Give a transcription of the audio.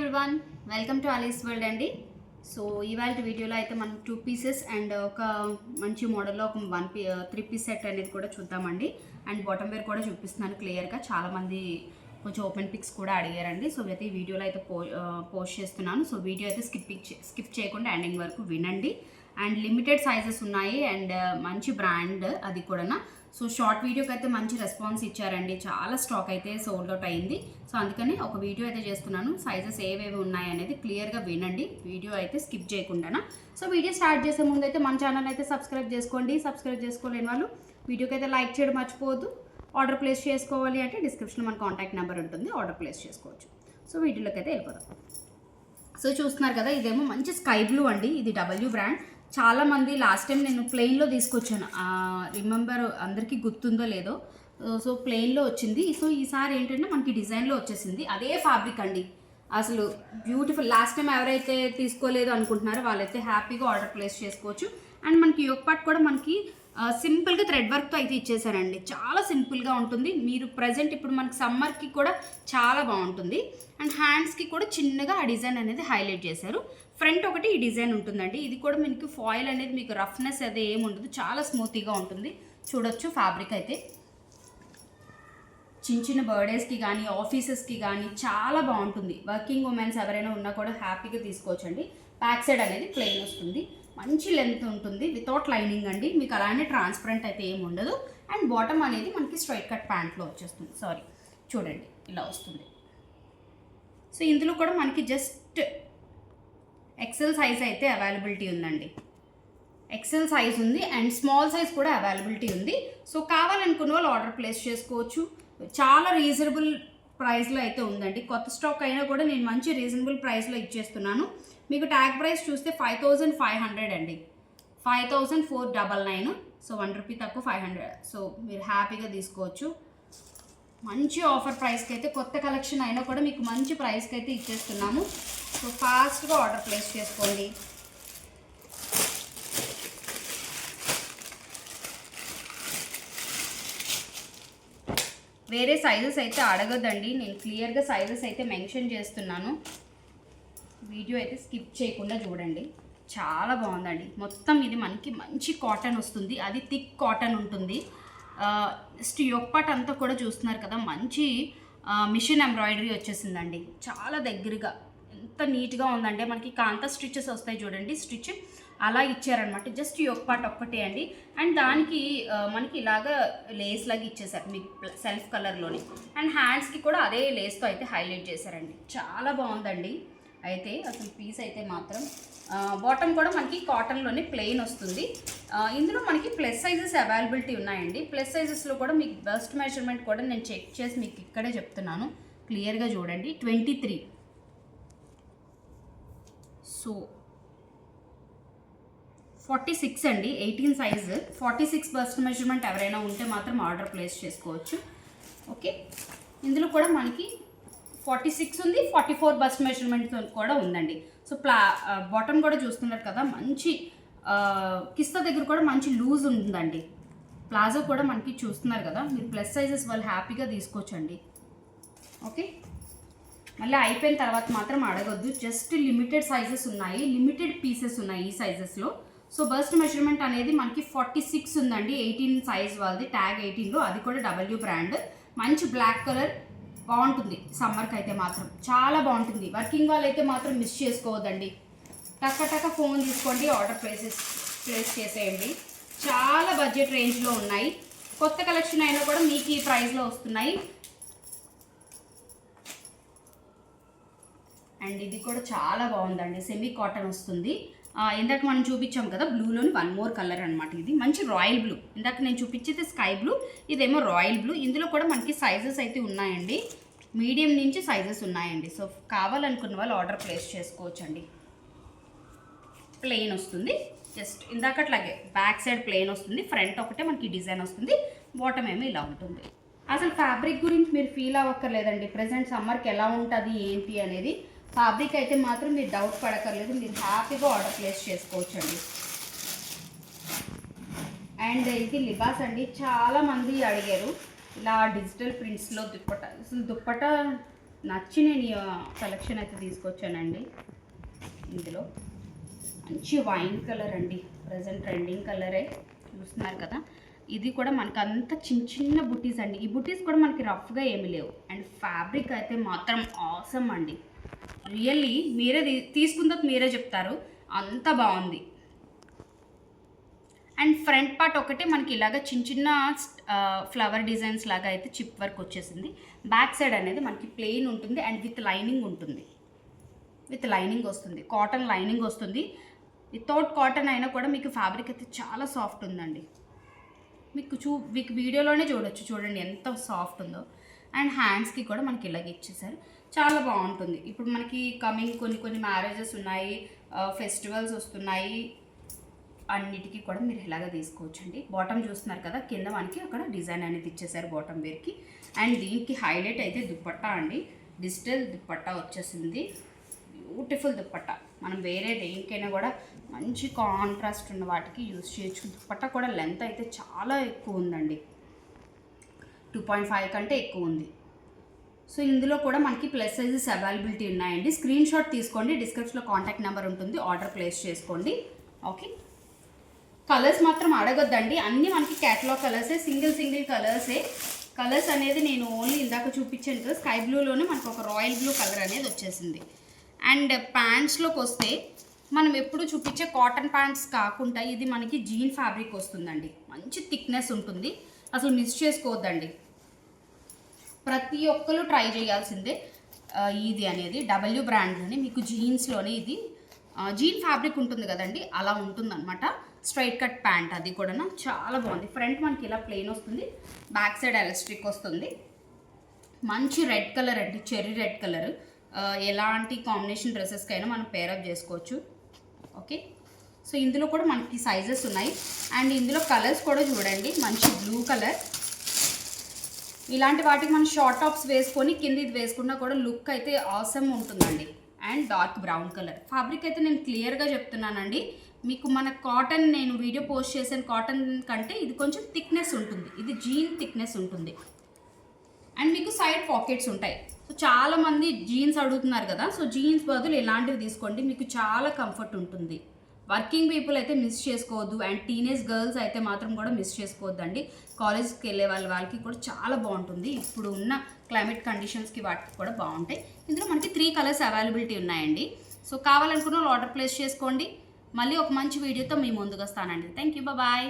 Everyone, welcome to Alice world అండి. So ఇవాళ వీడియోలో అయితే మనం 2 పీసెస్ అండ్ ఒక మంచి మోడల్లో ఒక 3 పీస్ సెట్ అనేది కూడా చూద్దామండి. అండ్ బాటమ్ వేర్ కూడా చూపిస్తున్నాను క్లియర్గా. చాలామంది కొంచెం ఓపెన్ పిక్స్ కూడా అడిగారండి. సో అయితే ఈ వీడియోలో అయితే పోస్ట్ చేస్తున్నాను. సో వీడియో అయితే స్కిప్ చేయకుండా ఎండింగ్ వరకు వినండి. అండ్ లిమిటెడ్ సైజెస్ ఉన్నాయి అండ్ మంచి బ్రాండ్ అది కూడా. సో షార్ట్ వీడియోకి అయితే మంచి రెస్పాన్స్ ఇచ్చారండి. చాలా స్టాక్ అయితే సోల్డ్ అవుట్ అయింది. సో అందుకని ఒక వీడియో అయితే చేస్తున్నాను. సైజెస్ ఏవేవి ఉన్నాయి అనేది క్లియర్గా వినండి, వీడియో అయితే స్కిప్ చేయకుండా. సో వీడియో స్టార్ట్ చేసే ముందు అయితే మన ఛానల్ అయితే సబ్స్క్రైబ్ చేసుకోండి. సబ్స్క్రైబ్ చేసుకోలేని వాళ్ళు వీడియోకి అయితే లైక్ చేయడం మర్చిపోవద్దు. ఆర్డర్ ప్లేస్ చేసుకోవాలి అంటే డిస్క్రిప్షన్లో మన కాంటాక్ట్ నెంబర్ ఉంటుంది, ఆర్డర్ ప్లేస్ చేసుకోవచ్చు. సో వీడియోలోకి అయితే వెళ్ళిపోదాం. సో చూస్తున్నారు కదా, ఇదేమో మంచి స్కై బ్లూ అండి. ఇది డబ్ల్యూ బ్రాండ్. చాలామంది లాస్ట్ టైం నేను ప్లెయిన్లో తీసుకొచ్చాను, రిమెంబర్ అందరికీ గుర్తుందో లేదో. సో ప్లెయిన్లో వచ్చింది. సో ఈసారి ఏంటంటే మనకి డిజైన్లో వచ్చేసింది. అదే ఫ్యాబ్రిక్ అండి, అసలు బ్యూటిఫుల్. లాస్ట్ టైం ఎవరైతే తీసుకోలేదు అనుకుంటున్నారో వాళ్ళైతే హ్యాపీగా ఆర్డర్ ప్లేస్ చేసుకోవచ్చు. అండ్ మనకి యోక్ పార్ట్ కూడా మనకి సింపుల్గా థ్రెడ్ వర్క్తో అయితే ఇచ్చేసారండి. చాలా సింపుల్గా ఉంటుంది. మీరు ప్రజెంట్ ఇప్పుడు మనకి సమ్మర్కి కూడా చాలా బాగుంటుంది. అండ్ హ్యాండ్స్కి కూడా చిన్నగా ఆ డిజైన్ అనేది హైలైట్ చేశారు. ఫ్రంట్ ఒకటి ఈ డిజైన్ ఉంటుందండి. ఇది కూడా మీకు ఫాయిల్ అనేది మీకు రఫ్నెస్ అదే ఏమి ఉండదు, చాలా స్మూత్గా ఉంటుంది. చూడొచ్చు ఫ్యాబ్రిక్ అయితే చిన్న చిన్న బర్త్డేస్కి కానీ ఆఫీసెస్కి కానీ చాలా బాగుంటుంది. వర్కింగ్ ఉమెన్స్ ఎవరైనా ఉన్నా కూడా హ్యాపీగా తీసుకోవచ్చండి. బ్యాక్ సైడ్ అనేది ప్లెయిన్ వస్తుంది, మంచి లెంత్ ఉంటుంది, వితౌట్ లైనింగ్ అండి. మీకు అలానే ట్రాన్స్పరెంట్ అయితే ఏమి ఉండదు. అండ్ బాటమ్ అనేది మనకి స్ట్రైట్ కట్ ప్యాంట్లో వచ్చేస్తుంది. సారీ, చూడండి ఇలా వస్తుంది. సో ఇందులో కూడా మనకి జస్ట్ ఎక్సెల్ సైజ్ అయితే అవైలబిలిటీ ఉందండి. ఎక్సెల్ సైజ్ ఉంది అండ్ స్మాల్ సైజ్ కూడా అవైలబిలిటీ ఉంది. సో కావాలనుకున్న వాళ్ళు ఆర్డర్ ప్లేస్ చేసుకోవచ్చు. చాలా రీజనబుల్ ప్రైస్లో అయితే ఉందండి. కొత్త స్టాక్ అయినా కూడా నేను మంచి రీజనబుల్ ప్రైస్లో ఇచ్చేస్తున్నాను. మీకు ట్యాగ్ ప్రైస్ చూస్తే 5500 అండి, 5499. సో 1 రూపీ తక్కువ 500. సో మీరు హ్యాపీగా తీసుకోవచ్చు. మంచి ఆఫర్ ప్రైస్కి అయితే, కొత్త కలెక్షన్ అయినా కూడా మీకు మంచి ప్రైస్కి అయితే ఇచ్చేస్తున్నాము. సో ఫాస్ట్గా ఆర్డర్ ప్లేస్ చేసుకోండి. వేరే సైజెస్ అయితే అడగద్దండి, నేను క్లియర్గా సైజెస్ అయితే మెన్షన్ చేస్తున్నాను. వీడియో అయితే స్కిప్ చేయకుండా చూడండి. చాలా బాగుందండి. మొత్తం ఇది మనకి మంచి కాటన్ వస్తుంది, అది థిక్ కాటన్ ఉంటుంది. జస్ట్ యోక్ పార్ట్ అంతా కూడా చూస్తున్నారు కదా, మంచి మిషన్ ఎంబ్రాయిడరీ వచ్చేసిందండి. చాలా దగ్గరగా ఎంత నీట్గా ఉందంటే మనకి కాంతా స్టిచెస్ వస్తాయి చూడండి, స్టిచ్ అలా ఇచ్చారనమాట. జస్ట్ యోక్ పార్ట్ ఒక్కటే అండి. అండ్ దానికి మనకి ఇలాగా లేస్ లాగా ఇచ్చేసారు మీకు సెల్ఫ్ కలర్లోని. అండ్ హ్యాండ్స్కి కూడా అదే లేస్తో అయితే హైలైట్ చేశారండి. చాలా బాగుందండి. అయితే అసలు పీస్ అయితే మాత్రం బాటమ్ కూడా మనకి కాటన్లోనే ప్లెయిన్ వస్తుంది. ఇందులో మనకి ప్లస్ సైజెస్ అవైలబిలిటీ ఉన్నాయండి. ప్లస్ సైజెస్లో కూడా మీకు బస్ట్ మెజర్మెంట్ కూడా నేను చెక్ చేసి మీకు ఇక్కడే చెప్తున్నాను, క్లియర్గా చూడండి. 23. సో 46 అండి, 18 సైజు. 46 బస్ట్ మెజర్మెంట్ ఎవరైనా ఉంటే మాత్రం ఆర్డర్ ప్లేస్ చేసుకోవచ్చు. ఓకే, ఇందులో కూడా మనకి 46 ఉంది, 44 బస్ట్ మెజర్మెంట్ కూడా ఉందండి. సో బాటమ్ కూడా చూస్తున్నారు కదా, మంచి కిస్తా దగ్గర కూడా మంచి లూజ్ ఉందండి. ప్లాజో కూడా మనకి చూస్తున్నారు కదా, మీరు ప్లస్ సైజెస్ వాళ్ళు హ్యాపీగా తీసుకోవచ్చండి. ఓకే, మళ్ళీ అయిపోయిన తర్వాత మాత్రం అడగొద్దు. జస్ట్ లిమిటెడ్ సైజెస్ ఉన్నాయి, లిమిటెడ్ పీసెస్ ఉన్నాయి ఈ సైజెస్లో. సో బస్ట్ మెజర్మెంట్ అనేది మనకి 46 ఉందండి, 18 సైజ్ వాళ్ళది, ట్యాగ్ 18లో. అది కూడా డబ్ల్యూ బ్రాండ్. మంచి బ్లాక్ కలర్, బాగుంటుంది సమ్మర్కి అయితే మాత్రం, చాలా బాగుంటుంది. వర్కింగ్ వాళ్ళు అయితే మాత్రం మిస్ చేసుకోవద్దండి. టక్క ఫోన్ తీసుకోండి, ఆర్డర్ ప్లేస్ చేసేయండి. చాలా బడ్జెట్ రేంజ్లో ఉన్నాయి. కొత్త కలెక్షన్ అయినా కూడా మీకు ఈ ప్రైస్లో వస్తున్నాయి. అండ్ ఇది కూడా చాలా బాగుందండి, సెమీ కాటన్ వస్తుంది. ఇందాక మనం చూపించాం కదా బ్లూలోని 1 మోర్ కలర్ అనమాట. ఇది మంచి రాయల్ బ్లూ. ఇందాక నేను చూపించేది స్కై బ్లూ, ఇదేమో రాయల్ బ్లూ. ఇందులో కూడా మనకి సైజెస్ అయితే ఉన్నాయండి, మీడియం నుంచి సైజెస్ ఉన్నాయండి. సో కావాలనుకున్న వాళ్ళు ఆర్డర్ ప్లేస్ చేసుకోవచ్చండి. ప్లెయిన్ వస్తుంది, జస్ట్ ఇందాకట్లాగే బ్యాక్ సైడ్ ప్లెయిన్ వస్తుంది, ఫ్రంట్ ఒకటే మనకి డిజైన్ వస్తుంది, బాటమ్ ఏమో ఇలా ఉంటుంది. అసలు ఫ్యాబ్రిక్ గురించి మీరు ఫీల్ అవ్వక్కర్లేదండి. ప్రజెంట్ సమ్మర్కి ఎలా ఉంటుంది ఏంటి అనేది. ఫ్యాబ్రిక్ అయితే మాత్రం మీరు డౌట్ పడక్కర్లేదు, మీరు హ్యాపీగా ఆర్డర్ ప్లేస్ చేసుకోవచ్చండి. అండ్ ఇది లిబాస్ అండి, చాలామంది అడిగారు ఇలా డిజిటల్ ప్రింట్స్లో దుప్పట. అసలు దుప్పట నచ్చి నేను ఈ కలెక్షన్ అయితే తీసుకొచ్చానండి. ఇందులో మంచి వైన్ కలర్ అండి, ప్రజెంట్ ట్రెండింగ్ కలరే చూస్తున్నారు కదా. ఇది కూడా మనకు అంత చిన్న చిన్న బుటీస్ అండి. ఈ బుటీస్ కూడా మనకి రఫ్గా ఏమీ లేవు. అండ్ ఫ్యాబ్రిక్ అయితే మాత్రం ఆసమ్ అండి. రియల్లీ మీరే తీసుకున్న తర్వాత మీరే చెప్తారు, అంత బాగుంది. అండ్ ఫ్రంట్ పార్ట్ ఒకటే మనకి ఇలాగ చిన్న చిన్న ఫ్లవర్ డిజైన్స్ లాగా అయితే చిప్ వర్క్ వచ్చేసింది. బ్యాక్ సైడ్ అనేది మనకి ప్లెయిన్ ఉంటుంది అండ్ విత్ లైనింగ్ ఉంటుంది. విత్ లైనింగ్ వస్తుంది, కాటన్ లైనింగ్ వస్తుంది. వితౌట్ కాటన్ అయినా కూడా మీకు ఫ్యాబ్రిక్ అయితే చాలా సాఫ్ట్ ఉందండి. మీకు వీడియోలోనే చూడొచ్చు, చూడండి ఎంత సాఫ్ట్ ఉందో. అండ్ హ్యాండ్స్కి కూడా మనకి ఇలాగే ఇచ్చేసారు, చాలా బాగుంటుంది. ఇప్పుడు మనకి కమింగ్ కొన్ని మ్యారేజెస్ ఉన్నాయి, ఫెస్టివల్స్ వస్తున్నాయి, అన్నిటికీ కూడా మీరు ఇలాగ తీసుకోవచ్చండి. బాటమ్ చూస్తున్నారు కదా, కింద మనకి అక్కడ డిజైన్ అనేది ఇచ్చేసారు బాటమ్ వేర్కి. అండ్ దీనికి హైలైట్ అయితే దుప్పట్టా అండి, డిజిటల్ దుప్పట్టా వచ్చేసింది. బ్యూటిఫుల్ దుప్పట్టా, మనం వేరే దేనికైనా కూడా మంచి కాంట్రాస్ట్ ఉన్న వాటికి యూజ్ చేయొచ్చు. దుప్పట్టా కూడా లెంత్ అయితే చాలా ఎక్కువ ఉందండి, 2.5 కంటే ఎక్కువ ఉంది. సో ఇందులో కూడా మనకి ప్లస్ సైజెస్ అవైలబిలిటీ ఉన్నాయండి. స్క్రీన్ షాట్ తీసుకోండి, డిస్క్రిప్షన్లో కాంటాక్ట్ నెంబర్ ఉంటుంది, ఆర్డర్ ప్లేస్ చేసుకోండి. ఓకే, కలర్స్ మాత్రం అడగొద్దండి, అన్నీ మనకి క్యాటలాగ్ కలర్సే, సింగిల్ కలర్సే. కలర్స్ అనేది నేను ఓన్లీ ఇందాక చూపించాను కదా, స్కై బ్లూలోనే మనకు ఒక రాయల్ బ్లూ కలర్ అనేది వచ్చేసింది. అండ్ ప్యాంట్స్లోకి వస్తే మనం ఎప్పుడు చూపించే కాటన్ ప్యాంట్స్ కాకుండా ఇది మనకి జీన్ ఫ్యాబ్రిక్ వస్తుందండి. మంచి థిక్నెస్ ఉంటుంది, అసలు మిస్ చేసుకోవద్దండి. ప్రతి ఒక్కరు ట్రై చేయాల్సిందే. ఇది అనేది డబ్ల్యూ బ్రాండ్లోనే మీకు జీన్స్లోనే ఇది జీన్ ఫ్యాబ్రిక్ ఉంటుంది కదండి, అలా ఉంటుందన్నమాట. స్ట్రైట్ కట్ ప్యాంట్, అది కూడా చాలా బాగుంది. ఫ్రంట్ మనకి ఇలా ప్లెయిన్ వస్తుంది, బ్యాక్ సైడ్ ఎలాస్టిక్ వస్తుంది. మంచి రెడ్ కలర్ అండి, చెర్రీ రెడ్ కలర్. ఎలాంటి కాంబినేషన్ డ్రెస్సెస్కైనా మనం పేరప్ చేసుకోవచ్చు. ఓకే, సో ఇందులో కూడా మనకి సైజెస్ ఉన్నాయి. అండ్ ఇందులో కలర్స్ కూడా చూడండి, మంచి బ్లూ కలర్. ఇలాంటి వాటికి మనం షార్ట్ టాప్స్ వేసుకొని కింద ఇది వేసుకున్నా కూడా లుక్ అయితే ఆసమ్ ఉంటుందండి. And dark brown colour fabric అయితే నేను క్లియర్గా చెప్తున్నానండి. మీకు మన కాటన్, నేను వీడియో పోస్ట్ చేసిన కాటన్ కంటే ఇది కొంచెం థిక్నెస్ ఉంటుంది, ఇది జీన్ థిక్నెస్ ఉంటుంది. అండ్ మీకు సైడ్ పాకెట్స్ ఉంటాయి. సో చాలామంది జీన్స్ అడుగుతున్నారు కదా, సో జీన్స్ బదులు ఇలాంటివి తీసుకోండి, మీకు చాలా కంఫర్ట్ ఉంటుంది. వర్కింగ్ పీపుల్ అయితే మిస్ చేసుకోవద్దు, అండ్ టీనేజ్ గర్ల్స్ అయితే మాత్రం కూడా మిస్ చేసుకోవద్దండి. కాలేజ్కి వెళ్ళే వాళ్ళకి కూడా చాలా బాగుంటుంది. ఇప్పుడు ఉన్న క్లైమేట్ కండిషన్స్కి వాటికి కూడా బాగుంటాయి. ఇందులో మనకి 3 కలర్స్ అవైలబిలిటీ ఉన్నాయండి. సో కావాలనుకున్న ఆర్డర్ ప్లేస్ చేసుకోండి. మళ్ళీ ఒక మంచి వీడియోతో మీ ముందుకు వస్తానండి. Thank you, bye.